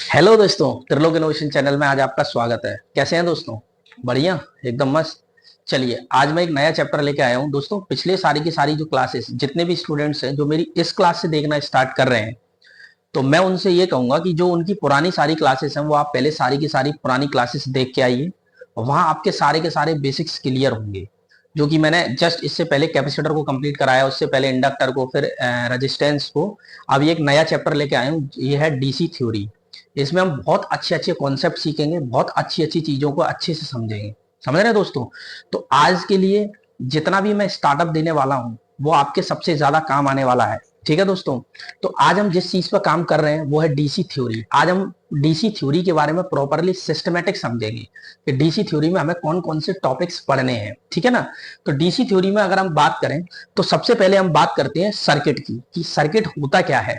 Hello दोस्तों, Trilok innovation channel में आज आपका स्वागत है। कैसे हैं दोस्तों? बढ़िया, एकदम मस्त। चलिए, आज मैं एक नया चैप्टर लेके आया हूं दोस्तों। पिछले सारी की सारी जो क्लासेस, जितने भी स्टूडेंट्स हैं जो मेरी इस क्लास से देखना स्टार्ट कर रहे हैं, तो मैं उनसे ये कहूंगा कि जो उनकी पुरानी सारी क्लासेस हैं वो आप पहले सारी की सारी पुरानी क्लासेस देख के आइए। वहां आपके सारे के सारे बेसिक्स क्लियर होंगे, जो कि मैंने जस्ट इससे पहले कैपेसिटर को कंप्लीट कराया, उससे पहले इंडक्टर को, फिर रेजिस्टेंस को। अब ये एक नया चैप्टर लेके आया हूँ, ये है डीसी थ्योरी। इसमें हम बहुत अच्छे अच्छे कॉन्सेप्ट सीखेंगे, बहुत अच्छी अच्छी चीजों को अच्छे से समझेंगे। समझ रहे हैं दोस्तों? तो आज के लिए जितना भी मैं स्टार्टअप देने वाला हूं वो आपके सबसे ज्यादा काम आने वाला है। ठीक है दोस्तों? तो आज हम जिस चीज पर काम कर रहे हैं वो है डीसी थ्योरी। आज हम डीसी थ्योरी के बारे में प्रॉपरली सिस्टमेटिक समझेंगे कि डीसी थ्योरी में हमें कौन कौन से टॉपिक्स पढ़ने हैं। ठीक है ना? तो डीसी थ्योरी में अगर हम बात करें तो सबसे पहले हम बात करते हैं सर्किट की, कि सर्किट होता क्या है,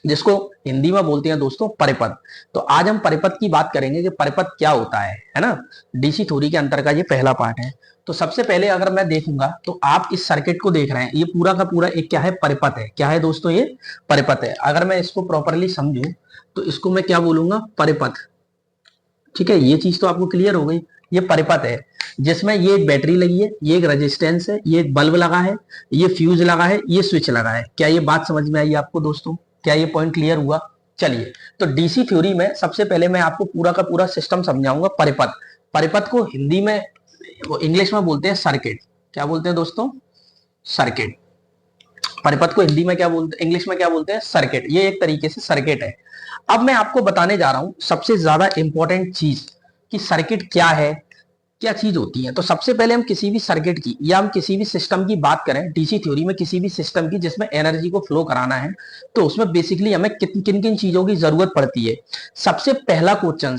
जिसको हिंदी में बोलते हैं दोस्तों परिपथ। तो आज हम परिपथ की बात करेंगे कि परिपथ क्या होता है ना? डीसी थ्योरी के अंतर्गत ये पहला पार्ट है। तो सबसे पहले अगर मैं देखूंगा तो आप इस सर्किट को देख रहे हैं, ये पूरा का पूरा एक क्या है? परिपथ है। क्या है दोस्तों? ये परिपथ है। अगर मैं इसको प्रॉपरली समझूं तो इसको मैं क्या बोलूंगा? परिपथ। ठीक है, ये चीज तो आपको क्लियर हो गई। ये परिपथ है जिसमें ये एक बैटरी लगी है, ये एक रेजिस्टेंस है, ये एक बल्ब लगा है, ये फ्यूज लगा है, ये स्विच लगा है। क्या ये बात समझ में आई आपको दोस्तों? क्या ये पॉइंट क्लियर हुआ? चलिए, तो डीसी थ्योरी में सबसे पहले मैं आपको पूरा का पूरा सिस्टम समझाऊंगा। परिपथ, परिपथ को हिंदी में, इंग्लिश में बोलते हैं सर्किट। क्या बोलते हैं दोस्तों? सर्किट। परिपथ को हिंदी में क्या बोलते हैं, इंग्लिश में क्या बोलते हैं? सर्किट। ये एक तरीके से सर्किट है। अब मैं आपको बताने जा रहा हूं सबसे ज्यादा इंपॉर्टेंट चीज, कि सर्किट क्या है, क्या चीज होती है। तो सबसे पहले हम किसी भी सर्किट की या हम किसी भी सिस्टम की बात करें डीसी थ्योरी में, किसी भी सिस्टम की जिसमें एनर्जी को फ्लो कराना है, तो उसमें बेसिकली हमें किन किन चीजों की जरूरत पड़ती है। सबसे पहला क्वेश्चन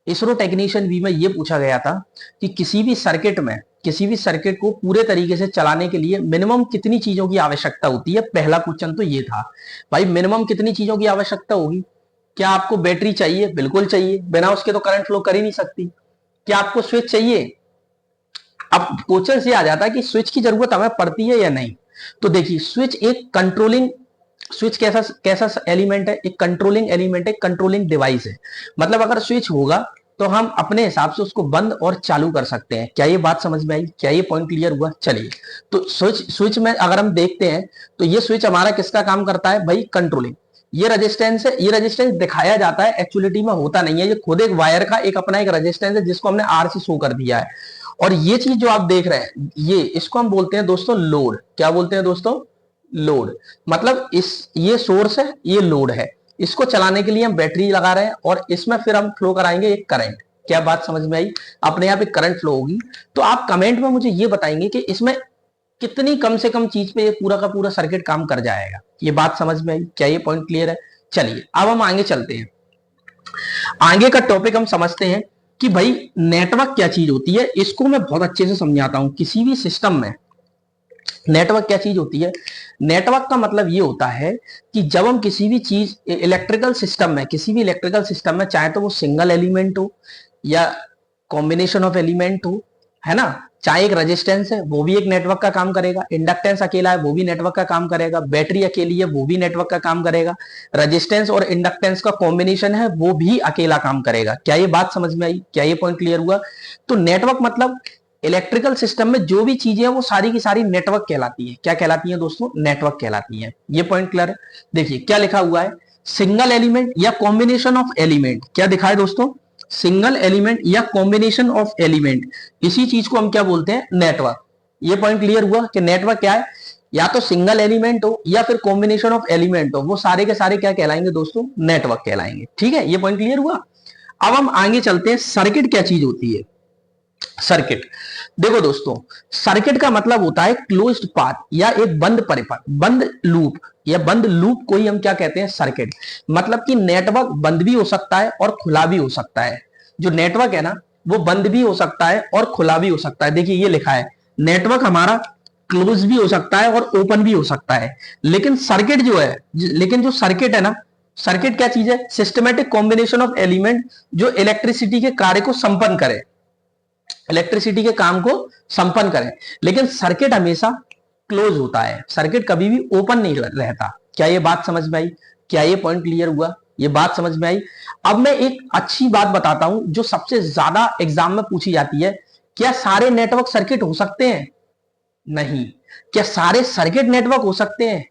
इसरो टेक्नीशियन बी में ये पूछा गया था कि किसी भी सर्किट में, किसी भी सर्किट को पूरे तरीके से चलाने के लिए मिनिमम कितनी चीजों की आवश्यकता होती है। पहला क्वेश्चन तो ये था, भाई मिनिमम कितनी चीजों की आवश्यकता होगी। क्या आपको बैटरी चाहिए? बिल्कुल चाहिए, बिना उसके तो करंट फ्लो कर ही नहीं सकती। क्या आपको स्विच चाहिए? अब क्वेश्चन से आ जाता है कि स्विच की जरूरत हमें पड़ती है या नहीं। तो देखिए, स्विच एक कंट्रोलिंग, स्विच कैसा कैसा एलिमेंट है? एक कंट्रोलिंग एलिमेंट है, कंट्रोलिंग डिवाइस है। मतलब अगर स्विच होगा तो हम अपने हिसाब से उसको बंद और चालू कर सकते हैं। क्या ये बात समझ में आई? क्या ये पॉइंट क्लियर हुआ? चलिए, तो स्विच स्विच में अगर हम देखते हैं तो ये स्विच हमारा किसका काम करता है भाई? कंट्रोलिंग। ये रेजिस्टेंस है, ये रेजिस्टेंस दिखाया जाता है, एक्चुअलिटी में होता नहीं है। ये खुद एक वायर का एक अपना एक रेजिस्टेंस है जिसको हमने आर से शो कर दिया है। और ये चीज जो आप देख रहे हैं, ये इसको हम बोलते हैं दोस्तों लोड। क्या बोलते हैं दोस्तों? लोड। मतलब इस, ये सोर्स है, ये लोड है। इसको चलाने के लिए हम बैटरी लगा रहे हैं और इसमें फिर हम फ्लो कराएंगे एक करंट। क्या बात समझ में आई? अपने यहाँ पे करंट फ्लो होगी। तो आप कमेंट में मुझे ये बताएंगे कि इसमें कितनी कम से कम चीज पे ये पूरा का पूरा सर्किट काम कर जाएगा। ये बात समझ में आई? क्या ये पॉइंट क्लियर है? चलिए, अब हम आगे चलते हैं। आगे का टॉपिक हम समझते हैं कि भाई नेटवर्क क्या चीज होती है। इसको मैं बहुत अच्छे से समझाता हूं। किसी भी सिस्टम में नेटवर्क क्या चीज होती है? नेटवर्क का मतलब ये होता है कि जब हम किसी भी चीज इलेक्ट्रिकल सिस्टम में, किसी भी इलेक्ट्रिकल सिस्टम में, चाहे तो वो सिंगल एलिमेंट हो या कॉम्बिनेशन ऑफ एलिमेंट हो, है ना, चाहे एक रेजिस्टेंस है वो भी एक नेटवर्क का काम करेगा, इंडक्टेंस अकेला है वो भी नेटवर्क का काम करेगा, बैटरी अकेली है वो भी नेटवर्क का काम करेगा, रेजिस्टेंस और इंडक्टेंस का कॉम्बिनेशन है वो भी अकेला काम करेगा। क्या ये बात समझ में आई? क्या ये पॉइंट क्लियर हुआ? तो नेटवर्क मतलब इलेक्ट्रिकल सिस्टम में जो भी चीजें हैं वो सारी की सारी नेटवर्क कहलाती है। क्या कहलाती है दोस्तों? नेटवर्क कहलाती है। ये पॉइंट क्लियर है? देखिए क्या लिखा हुआ है, सिंगल एलिमेंट या कॉम्बिनेशन ऑफ एलिमेंट। क्या दिखा है दोस्तों? सिंगल एलिमेंट या कॉम्बिनेशन ऑफ एलिमेंट, इसी चीज को हम क्या बोलते हैं? नेटवर्क। ये पॉइंट क्लियर हुआ कि नेटवर्क क्या है? या तो सिंगल एलिमेंट हो या फिर कॉम्बिनेशन ऑफ एलिमेंट हो, वो सारे के सारे क्या कहलाएंगे दोस्तों? नेटवर्क कहलाएंगे। ठीक है, ये पॉइंट क्लियर हुआ। अब हम आगे चलते हैं, सर्किट क्या चीज होती है? सर्किट, देखो दोस्तों, सर्किट का मतलब होता है क्लोज्ड पाथ या एक बंद परिपथ, बंद लूप, या बंद लूप को ही हम क्या कहते हैं? सर्किट। मतलब कि नेटवर्क बंद भी हो सकता है और खुला भी हो सकता है। जो नेटवर्क है ना, वो बंद भी हो सकता है और खुला भी हो सकता है। देखिए ये लिखा है, नेटवर्क हमारा क्लोज भी हो सकता है और ओपन भी हो सकता है। लेकिन सर्किट जो है, लेकिन जो सर्किट है ना, सर्किट क्या चीज है? सिस्टमेटिक कॉम्बिनेशन ऑफ एलिमेंट जो इलेक्ट्रिसिटी के कार्य को संपन्न करे, इलेक्ट्रिसिटी के काम को संपन्न करें। लेकिन सर्किट हमेशा क्लोज होता है, सर्किट कभी भी ओपन नहीं रहता। क्या ये बात समझ में आई? क्या ये पॉइंट क्लियर हुआ? ये बात समझ में आई। अब मैं एक अच्छी बात बताता हूं जो सबसे ज्यादा एग्जाम में पूछी जाती है, क्या सारे नेटवर्क सर्किट हो सकते हैं? नहीं। क्या सारे सर्किट नेटवर्क हो सकते हैं?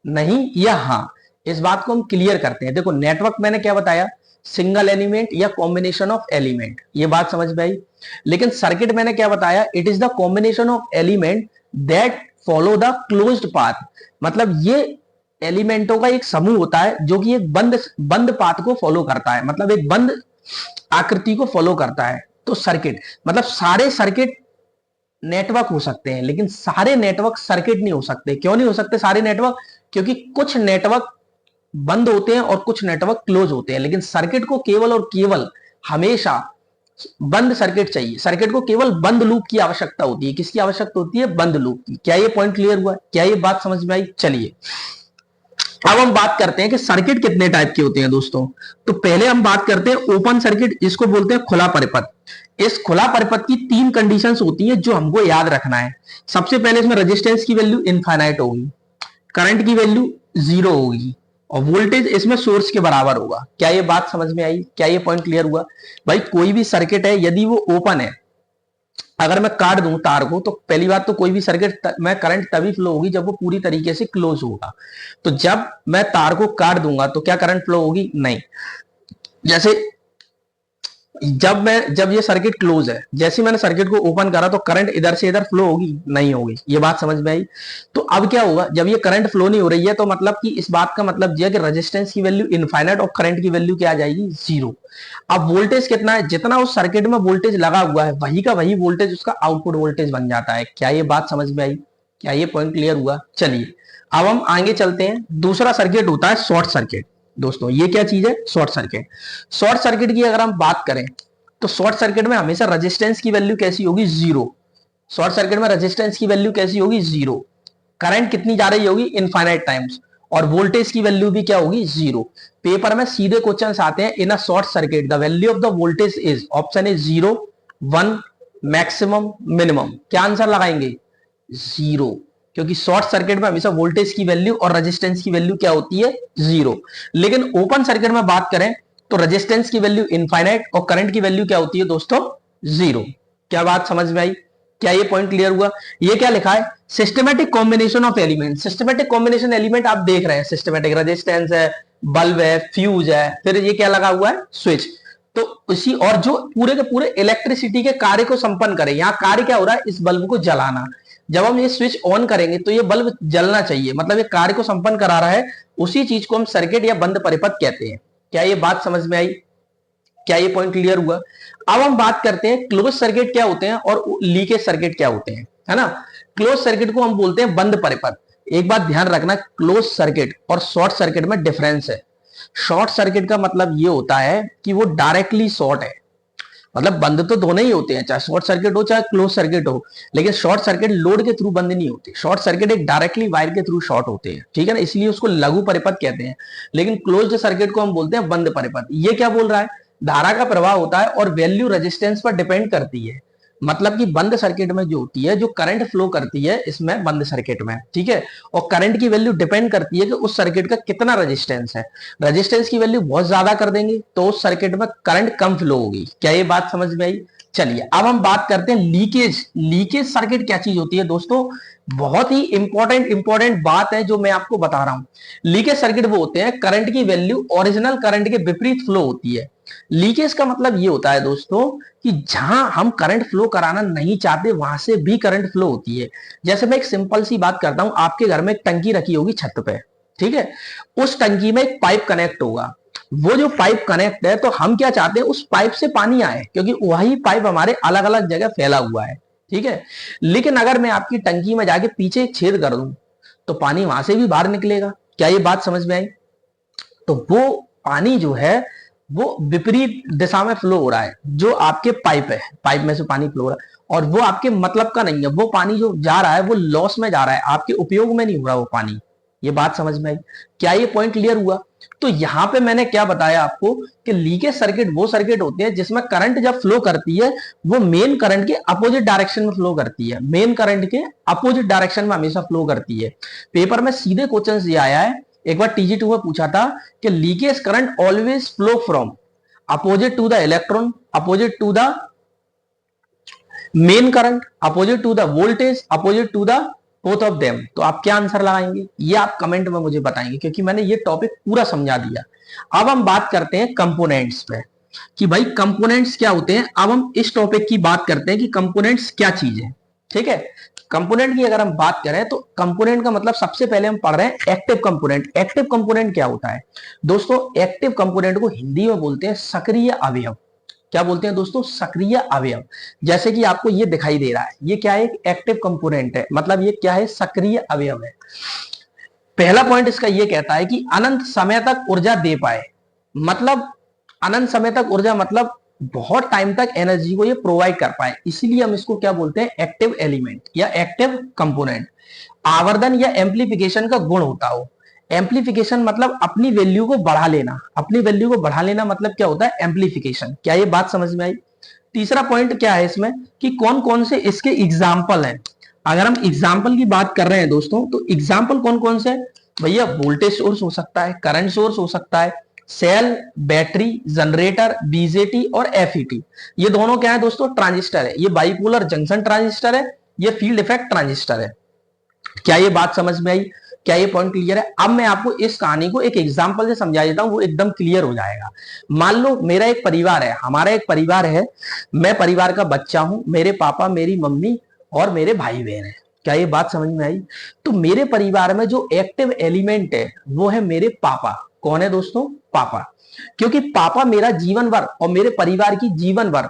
नहीं या हाँ। इस बात को हम क्लियर करते हैं। देखो नेटवर्क मैंने क्या बताया, सिंगल एलिमेंट या कॉम्बिनेशन ऑफ एलिमेंट, ये बात समझ में आई। लेकिन सर्किट मैंने क्या बताया, it is the combination of element that follow the closed path. मतलब ये एलिमेंटों का एक समूह होता है जो कि एक बंद बंद पाथ को फॉलो करता है, मतलब एक बंद आकृति को फॉलो करता है। तो सर्किट मतलब सारे सर्किट नेटवर्क हो सकते हैं, लेकिन सारे नेटवर्क सर्किट नहीं हो सकते। क्यों नहीं हो सकते सारे नेटवर्क? क्योंकि कुछ नेटवर्क बंद होते हैं और कुछ नेटवर्क क्लोज होते हैं, लेकिन सर्किट को केवल और केवल हमेशा बंद सर्किट चाहिए। सर्किट को केवल बंद लूप की आवश्यकता होती है। किसकी आवश्यकता होती है? बंद लूप की। क्या ये पॉइंट क्लियर हुआ? क्या ये बात समझ में आई? चलिए अब हम बात करते हैं कि सर्किट कितने टाइप के होते हैं दोस्तों। तो पहले हम बात करते हैं ओपन सर्किट, इसको बोलते हैं खुला परिपथ। इस खुला परिपथ की तीन कंडीशंस होती हैं जो हमको याद रखना है। सबसे पहले इसमें रेजिस्टेंस की वैल्यू इनफाइनाइट होगी, करंट की वैल्यू 0 होगी और वोल्टेज इसमें सोर्स के बराबर होगा। क्या ये बात समझ में आई? क्या ये पॉइंट क्लियर हुआ? भाई कोई भी सर्किट है यदि वो ओपन है, अगर मैं काट दूं तार को, तो पहली बात तो कोई भी सर्किट में करंट तभी फ्लो होगी जब वो पूरी तरीके से क्लोज होगा। तो जब मैं तार को काट दूंगा तो क्या करंट फ्लो होगी? नहीं। जैसे जब ये सर्किट क्लोज है, जैसे मैंने सर्किट को ओपन करा तो करंट इधर से इधर फ्लो होगी? नहीं होगी। ये बात समझ में आई। तो अब क्या होगा, जब ये करंट फ्लो नहीं हो रही है तो मतलब कि इस बात का मतलब यह कि रेजिस्टेंस की वैल्यू इनफाइनाइट और करंट की वैल्यू क्या आ जाएगी? 0। अब वोल्टेज कितना है? जितना उस सर्किट में वोल्टेज लगा हुआ है वही का वही वोल्टेज उसका आउटपुट वोल्टेज बन जाता है। क्या ये बात समझ में आई? क्या ये पॉइंट क्लियर हुआ? चलिए अब हम आगे चलते हैं। दूसरा सर्किट होता है शॉर्ट सर्किट। दोस्तों ये क्या चीज है? Short circuit. शॉर्ट सर्किट की अगर हम बात करें तो शॉर्ट सर्किट में हमेशा रेजिस्टेंस की वैल्यू कैसी होगी? 0। शॉर्ट सर्किट में रेजिस्टेंस की वैल्यू कैसी होगी? 0। करंट कितनी जा रही होगी? Infinite times. और वोल्टेज की वैल्यू भी क्या होगी? 0। पेपर में सीधे क्वेश्चन आते हैं, in a short circuit the value of the voltage is, option is 0, 1, maximum, minimum. क्या आंसर लगाएंगे? 0। क्योंकि शॉर्ट सर्किट में हमेशा वोल्टेज की वैल्यू और रेजिस्टेंस की वैल्यू क्या होती है? 0। लेकिन ओपन सर्किट में बात करें तो रेजिस्टेंस की वैल्यू इनफाइनाइट और करंट की वैल्यू क्या होती है दोस्तों? 0। क्या बात समझ में आई? क्या ये पॉइंट क्लियर हुआ? ये क्या लिखा है? Systematic combination of element. Systematic combination element आप देख रहे हैं, सिस्टमैटिक रेजिस्टेंस है, बल्ब है, फ्यूज है, फिर ये क्या लगा हुआ है? स्विच। तो उसी और जो पूरे के पूरे इलेक्ट्रिसिटी के कार्य को संपन्न करे, यहां कार्य क्या हो रहा है? इस बल्ब को जलाना। जब हम ये स्विच ऑन करेंगे तो ये बल्ब जलना चाहिए, मतलब ये कार्य को संपन्न करा रहा है। उसी चीज को हम सर्किट या बंद परिपथ कहते हैं। क्या ये बात समझ में आई? क्या ये पॉइंट क्लियर हुआ? अब हम बात करते हैं क्लोज सर्किट क्या होते हैं और लीकेज सर्किट क्या होते हैं, है ना। क्लोज सर्किट को हम बोलते हैं बंद परिपथ। एक बात ध्यान रखना, क्लोज सर्किट और शॉर्ट सर्किट में डिफरेंस है। शॉर्ट सर्किट का मतलब ये होता है कि वो डायरेक्टली शॉर्ट है, मतलब बंद तो दोनों ही होते हैं, चाहे शॉर्ट सर्किट हो चाहे क्लोज सर्किट हो, लेकिन शॉर्ट सर्किट लोड के थ्रू बंद नहीं होते। शॉर्ट सर्किट एक डायरेक्टली वायर के थ्रू शॉर्ट होते हैं, ठीक है ना, इसलिए उसको लघु परिपथ कहते हैं। लेकिन क्लोज्ड सर्किट को हम बोलते हैं बंद परिपथ। ये क्या बोल रहा है? धारा का प्रवाह होता है और वैल्यू रेजिस्टेंस पर डिपेंड करती है। मतलब कि बंद सर्किट में जो होती है, जो करंट फ्लो करती है इसमें बंद सर्किट में, ठीक है, और करंट की वैल्यू डिपेंड करती है कि उस सर्किट का कितना रेजिस्टेंस है। रेजिस्टेंस की वैल्यू बहुत ज्यादा कर देंगे तो उस सर्किट में करंट कम फ्लो होगी। क्या ये बात समझ में आई? चलिए अब हम बात करते हैं लीकेज। लीकेज सर्किट क्या चीज होती है दोस्तों? बहुत ही इंपॉर्टेंट बात है जो मैं आपको बता रहा हूं। लीकेज सर्किट वो होते हैं करंट की वैल्यू ओरिजिनल करंट के विपरीत फ्लो होती है। लीकेज का मतलब ये होता है दोस्तों कि जहां हम करंट फ्लो कराना नहीं चाहते वहां से भी करंट फ्लो होती है। जैसे मैं एक सिंपल सी बात करता हूं, आपके घर में एक टंकी रखी होगी छत पे, ठीक है, उस टंकी में एक पाइप कनेक्ट होगा। वो जो पाइप कनेक्ट है तो हम क्या चाहते हैं? उस पाइप से पानी आए, क्योंकि वही पाइप हमारे अलग अलग जगह फैला हुआ है, ठीक है। लेकिन अगर मैं आपकी टंकी में जाके पीछे एक छेद कर दूं तो पानी वहां से भी बाहर निकलेगा। क्या ये बात समझ में आई? तो वो पानी जो है वो विपरीत दिशा में फ्लो हो रहा है। जो आपके पाइप है, पाइप में से पानी फ्लो हो रहा है और वो आपके मतलब का नहीं है। वो पानी जो जा रहा है वो लॉस में जा रहा है, आपके उपयोग में नहीं हो रहा वो पानी। ये बात समझ में आई? क्या ये पॉइंट क्लियर हुआ? तो यहां पे मैंने क्या बताया आपको कि लीकेज सर्किट वो सर्किट होते हैं जिसमें करंट जब फ्लो करती है वो मेन करंट के अपोजिट डायरेक्शन में फ्लो करती है। मेन करंट के अपोजिट डायरेक्शन में हमेशा फ्लो करती है। पेपर में सीधे क्वेश्चन ये आया है, एक बार TG2 में पूछा था कि leakage current always flow from opposite to the electron, opposite to the main current, opposite to the voltage, opposite to the both of them. तो आप क्या आंसर लगाएंगे ये आप कमेंट में मुझे बताएंगे, क्योंकि मैंने ये टॉपिक पूरा समझा दिया। अब हम बात करते हैं कंपोनेंट्स पे कि भाई कंपोनेंट्स क्या होते हैं। अब हम इस टॉपिक की बात करते हैं कि कंपोनेंट्स क्या चीज है। ठीक है, कंपोनेंट की अगर हम बात करें तो कंपोनेंट का मतलब सबसे पहले हम पढ़ रहे हैं एक्टिव कंपोनेंट। एक्टिव कंपोनेंट क्या होता है दोस्तों? एक्टिव कंपोनेंट को हिंदी में बोलते हैं सक्रिय अवयव। क्या बोलते हैं दोस्तों? सक्रिय अवयव। जैसे कि आपको ये दिखाई दे रहा है, ये क्या है? एक एक्टिव कंपोनेंट है, मतलब ये क्या है? सक्रिय अवयव है। पहला पॉइंट इसका ये कहता है कि अनंत समय तक ऊर्जा दे पाए, मतलब अनंत समय तक ऊर्जा मतलब बहुत टाइम तक एनर्जी को ये प्रोवाइड कर पाए, इसीलिए हम इसको क्या बोलते हैं? एक्टिव एलिमेंट या एक्टिव कंपोनेंट। आवर्धन या एम्प्लीफिकेशन का गुण होता हो। एम्प्लीफिकेशन मतलब अपनी वैल्यू को बढ़ा लेना, अपनी वैल्यू को बढ़ा लेना मतलब क्या होता है? एम्प्लीफिकेशन। क्या ये बात समझ में आई? तीसरा पॉइंट क्या है इसमें कि कौन कौन से इसके एग्जाम्पल हैं। अगर हम एग्जाम्पल की बात कर रहे हैं दोस्तों, तो एग्जाम्पल कौन कौन से? भैया वोल्टेज सोर्स हो सकता है, करंट सोर्स हो सकता है, सेल, बैटरी, जनरेटर, बीजेटी और एफईटी। ये दोनों क्या है दोस्तों? ट्रांजिस्टर है। ये बाइपोलर जंक्शन ट्रांजिस्टर है, ये फील्ड इफेक्ट ट्रांजिस्टर है। क्या ये बात समझ में आई? क्या ये पॉइंट क्लियर है? अब मैं आपको इस कहानी को एक एग्जांपल से समझा देता हूं, वो एकदम क्लियर हो जाएगा। मान लो मेरा एक परिवार है, हमारा एक परिवार है, मैं परिवार का बच्चा हूं, मेरे पापा, मेरी मम्मी और मेरे भाई बहन है। क्या ये बात समझ में आई? तो मेरे परिवार में जो एक्टिव एलिमेंट है वो है मेरे पापा। कौन है दोस्तों? पापा। क्योंकि पापा मेरा जीवन भर और मेरे परिवार की जीवन भर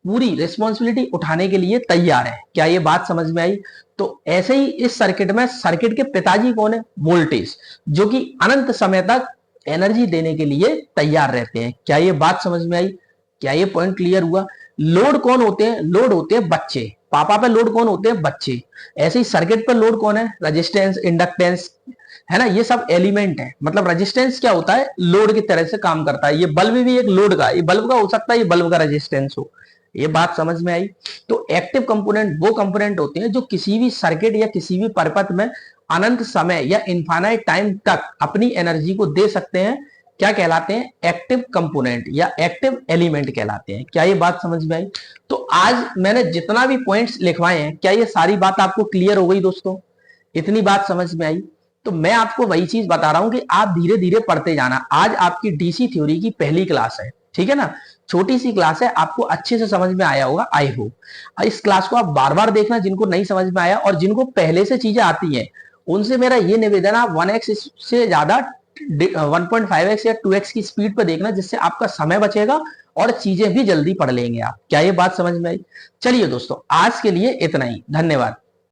पूरी रिस्पॉन्सिबिलिटी उठाने के लिए तैयार है। क्या ये बात समझ में आई? तो ऐसे ही इस सर्किट में सर्किट के पिताजी कौन है? वोल्टेज, जो कि अनंत समय तक एनर्जी देने के लिए तैयार रहते हैं। क्या ये बात समझ में आई? क्या ये पॉइंट क्लियर हुआ? लोड कौन होते हैं? लोड होते हैं बच्चे। पापा पे लोड कौन होते हैं? बच्चे। ऐसे ही सर्किट पर लोड कौन है? रेजिस्टेंस, इंडक्टेंस, है ना, ये सब एलिमेंट है। मतलब रेजिस्टेंस क्या होता है? लोड की तरह से काम करता है। ये बल्ब भी एक लोड का, ये बल्ब का हो सकता है, ये बल्ब का रेजिस्टेंस हो। ये बात समझ में आई? तो एक्टिव कंपोनेंट वो कंपोनेंट होते हैं जो किसी भी सर्किट या किसी भी परपथ में अनंत समय या इनफाइनाइट टाइम तक अपनी एनर्जी को दे सकते हैं। क्या कहलाते हैं? एक्टिव कंपोनेंट या एक्टिव एलिमेंट कहलाते हैं। क्या ये बात समझ में आई? तो आज मैंने जितना भी पॉइंट्स लिखवाए हैं, क्या ये सारी बात आपको क्लियर हो गई दोस्तों? इतनी बात समझ में आई? तो मैं आपको वही चीज बता रहा हूं कि आप धीरे धीरे पढ़ते जाना। आज आपकी डीसी थ्योरी की पहली क्लास है, ठीक है ना, छोटी सी क्लास है, आपको अच्छे से समझ में आया होगा, आई होप। इस क्लास को आप बार बार देखना, जिनको नहीं समझ में आया और जिनको पहले से चीजें आती हैं उनसे मेरा ये निवेदन, आप 1x से ज्यादा 1.5x या 2x की स्पीड पर देखना, जिससे आपका समय बचेगा और चीजें भी जल्दी पढ़ लेंगे आप। क्या ये बात समझ में आई? चलिए दोस्तों, आज के लिए इतना ही। धन्यवाद।